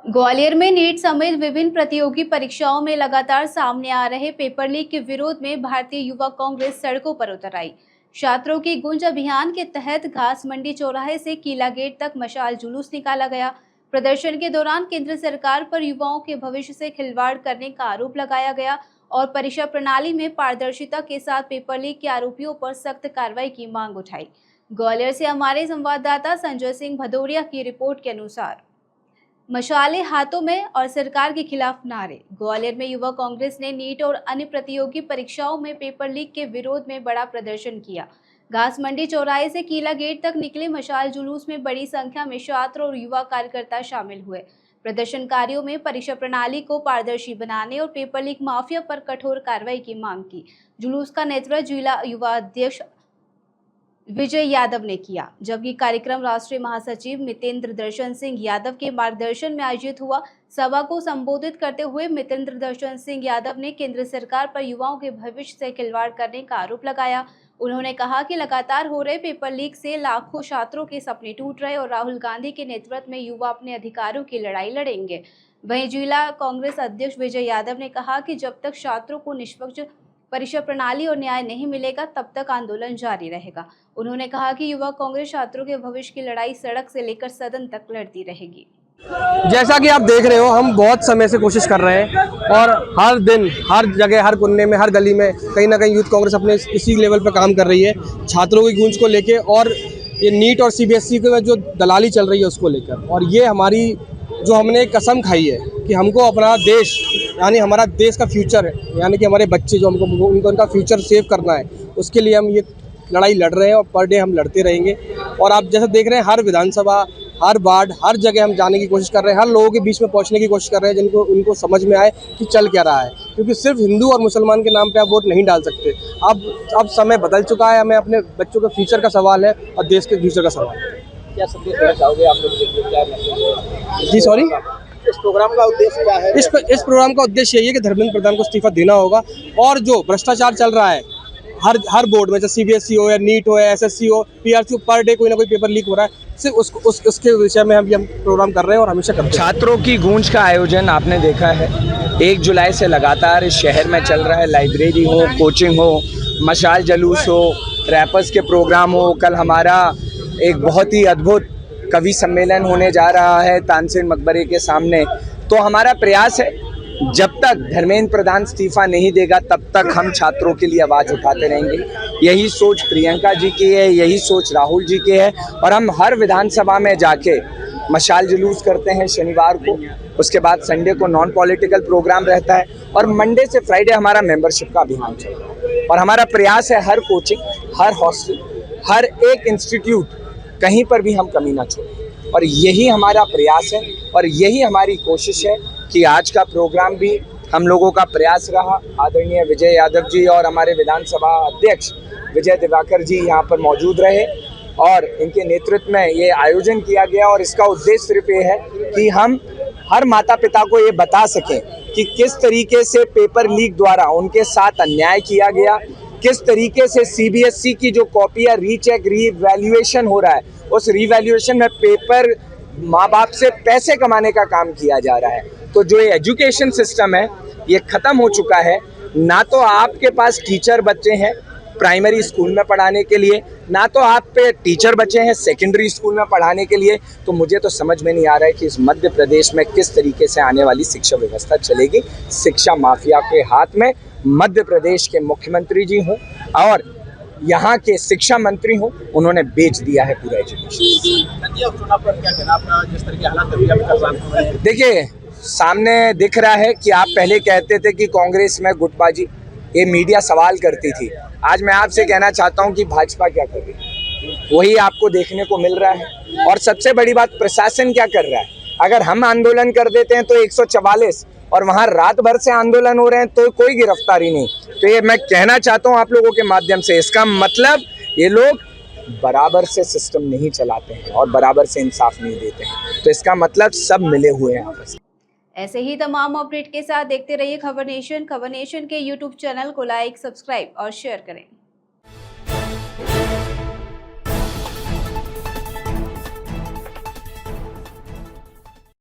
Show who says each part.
Speaker 1: ग्वालियर में नीट समेत विभिन्न प्रतियोगी परीक्षाओं में लगातार सामने आ रहे पेपर लीक के विरोध में भारतीय युवा कांग्रेस सड़कों पर उतर आई। छात्रों की गूंज अभियान के तहत घास मंडी चौराहे से किला गेट तक मशाल जुलूस निकाला गया। प्रदर्शन के दौरान केंद्र सरकार पर युवाओं के भविष्य से खिलवाड़ करने का आरोप लगाया गया और परीक्षा प्रणाली में पारदर्शिता के साथ पेपर लीक के आरोपियों पर सख्त कार्रवाई की मांग उठाई। ग्वालियर से हमारे संवाददाता संजय सिंह भदौरिया की रिपोर्ट के अनुसार मशाले हाथों में और सरकार के खिलाफ नारे। ग्वालियर में युवा कांग्रेस ने नीट और अन्य प्रतियोगी परीक्षाओं में पेपर लीक के विरोध में बड़ा प्रदर्शन किया। घास मंडी चौराहे से किला गेट तक निकले मशाल जुलूस में बड़ी संख्या में छात्र और युवा कार्यकर्ता शामिल हुए। प्रदर्शनकारियों में परीक्षा प्रणाली को पारदर्शी बनाने और पेपर लीक माफिया पर कठोर कार्रवाई की मांग की। जुलूस का नेतृत्व जिला युवा अध्यक्ष विजय यादव ने किया, जबकि कार्यक्रम राष्ट्रीय महासचिव मितेंद्र दर्शन सिंह यादव के मार्गदर्शन में आयोजित हुआ। सभा को संबोधित करते हुए मितेंद्र दर्शन सिंह यादव ने केंद्र सरकार पर युवाओं के भविष्य से खिलवाड़ करने का आरोप लगाया। उन्होंने कहा कि लगातार हो रहे पेपर लीक से लाखों छात्रों के सपने टूट रहे और राहुल गांधी के नेतृत्व में युवा अपने अधिकारों की लड़ाई लड़ेंगे। वहीं जिला कांग्रेस अध्यक्ष विजय यादव ने कहा कि जब तक छात्रों को निष्पक्ष परीक्षा प्रणाली और न्याय नहीं मिलेगा तब तक आंदोलन जारी रहेगा। उन्होंने कहा कि युवा कांग्रेस छात्रों के भविष्य की लड़ाई सड़क से लेकर सदन तक लड़ती रहेगी।
Speaker 2: जैसा कि आप देख रहे हो, हम बहुत समय से कोशिश कर रहे हैं और हर दिन हर जगह हर कोने में हर गली में कहीं ना कहीं यूथ कांग्रेस अपने इसी लेवल पर काम कर रही है, छात्रों की गूंज को लेके और ये नीट और सीबीएसई के जो दलाली चल रही है उसको लेकर। और ये हमारी जो हमने कसम खाई है कि हमको अपना देश यानी हमारा देश का फ्यूचर है, यानी कि हमारे बच्चे जो हमको उनका फ्यूचर सेव करना है, उसके लिए हम ये लड़ाई लड़ रहे हैं और पर डे हम लड़ते रहेंगे। और आप जैसे देख रहे हैं हर विधानसभा हर वार्ड हर जगह हम जाने की कोशिश कर रहे हैं, हर लोगों के बीच में पहुंचने की कोशिश कर रहे हैं जिनको उनको समझ में आए कि चल क्या रहा है। क्योंकि सिर्फ हिंदू और मुसलमान के नाम पे आप वोट नहीं डाल सकते। अब समय बदल चुका है, हमें अपने बच्चों के फ्यूचर का सवाल है और देश के फ्यूचर का सवाल है।
Speaker 3: क्या संदेश देना चाहोगे आप लोग?
Speaker 2: जी सॉरी,
Speaker 3: इस प्रोग्राम का उद्देश्य क्या है?
Speaker 2: इस प्रोग्राम का उद्देश्य यही है कि धर्मेंद्र प्रधान को इस्तीफा देना होगा और जो भ्रष्टाचार चल रहा है हर बोर्ड में, जैसे सीबीएसई हो या नीट हो या एसएससी हो पीआरसी हो, पर डे कोई ना कोई पेपर लीक हो रहा है। सिर्फ उसके विषय में हम प्रोग्राम कर रहे हैं और हमेशा करते हैं।
Speaker 4: छात्रों की गूंज का आयोजन आपने देखा है 1 जुलाई से लगातार इस शहर में चल रहा है। लाइब्रेरी हो, कोचिंग हो, मशाल जुलूस हो, रैपर्स के प्रोग्राम हो। कल हमारा एक बहुत ही अद्भुत कवि सम्मेलन होने जा रहा है तानसेन मकबरे के सामने। तो हमारा प्रयास है जब तक धर्मेंद्र प्रधान इस्तीफा नहीं देगा तब तक हम छात्रों के लिए आवाज़ उठाते रहेंगे। यही सोच प्रियंका जी की है, यही सोच राहुल जी की है और हम हर विधानसभा में जाके मशाल जुलूस करते हैं शनिवार को। उसके बाद संडे को नॉन पॉलिटिकल प्रोग्राम रहता है और मंडे से फ्राइडे हमारा मेंबरशिप का अभियान चलता है। और हमारा प्रयास है हर कोचिंग, हर हॉस्टल, हर एक इंस्टीट्यूट कहीं पर भी हम कमी ना छोड़ें। और यही हमारा प्रयास है और यही हमारी कोशिश है कि आज का प्रोग्राम भी हम लोगों का प्रयास रहा। आदरणीय विजय यादव जी और हमारे विधानसभा अध्यक्ष विजय दिवाकर जी यहाँ पर मौजूद रहे और इनके नेतृत्व में ये आयोजन किया गया। और इसका उद्देश्य सिर्फ ये है कि हम हर माता पिता को ये बता सकें कि किस तरीके से पेपर लीक द्वारा उनके साथ अन्याय किया गया, किस तरीके से सीबीएसई की जो कॉपियाँ रीचेक रीवैल्यूएशन हो रहा है, उस रीवैल्यूएशन में पेपर माँ बाप से पैसे कमाने का काम किया जा रहा है। तो जो ये एजुकेशन सिस्टम है ये ख़त्म हो चुका है। ना तो आपके पास टीचर बच्चे हैं प्राइमरी स्कूल में पढ़ाने के लिए, ना तो आप पे टीचर बच्चे हैं सेकेंडरी स्कूल में पढ़ाने के लिए। तो मुझे तो समझ में नहीं आ रहा है कि इस मध्य प्रदेश में किस तरीके से आने वाली शिक्षा व्यवस्था चलेगी। शिक्षा माफिया के हाथ में मध्य प्रदेश के मुख्यमंत्री जी हों और यहाँ के शिक्षा मंत्री हों, उन्होंने बेच दिया है पूरा एजुकेशन।
Speaker 3: चुनाव पर क्या कहना आपका? जिस तरह के हालात
Speaker 4: देखिए सामने दिख रहा है कि आप पहले कहते थे कि कांग्रेस में गुटबाजी, ये मीडिया सवाल करती थी। आज मैं आपसे कहना चाहता हूं कि भाजपा क्या कर रही है वही आपको देखने को मिल रहा है। और सबसे बड़ी बात, प्रशासन क्या कर रहा है। अगर हम आंदोलन कर देते हैं तो 144 और वहां रात भर से आंदोलन हो रहे हैं तो कोई गिरफ्तारी नहीं। तो ये मैं कहना चाहता हूं आप लोगों के माध्यम से, इसका मतलब ये लोग बराबर से सिस्टम नहीं चलाते हैं और बराबर से इंसाफ नहीं देते हैं। तो इसका मतलब सब मिले हुए हैं आपस में।
Speaker 1: ऐसे ही तमाम अपडेट के साथ देखते रहिए खबर नेशन। खबर नेशन के यूट्यूब चैनल को लाइक, सब्सक्राइब और शेयर करें।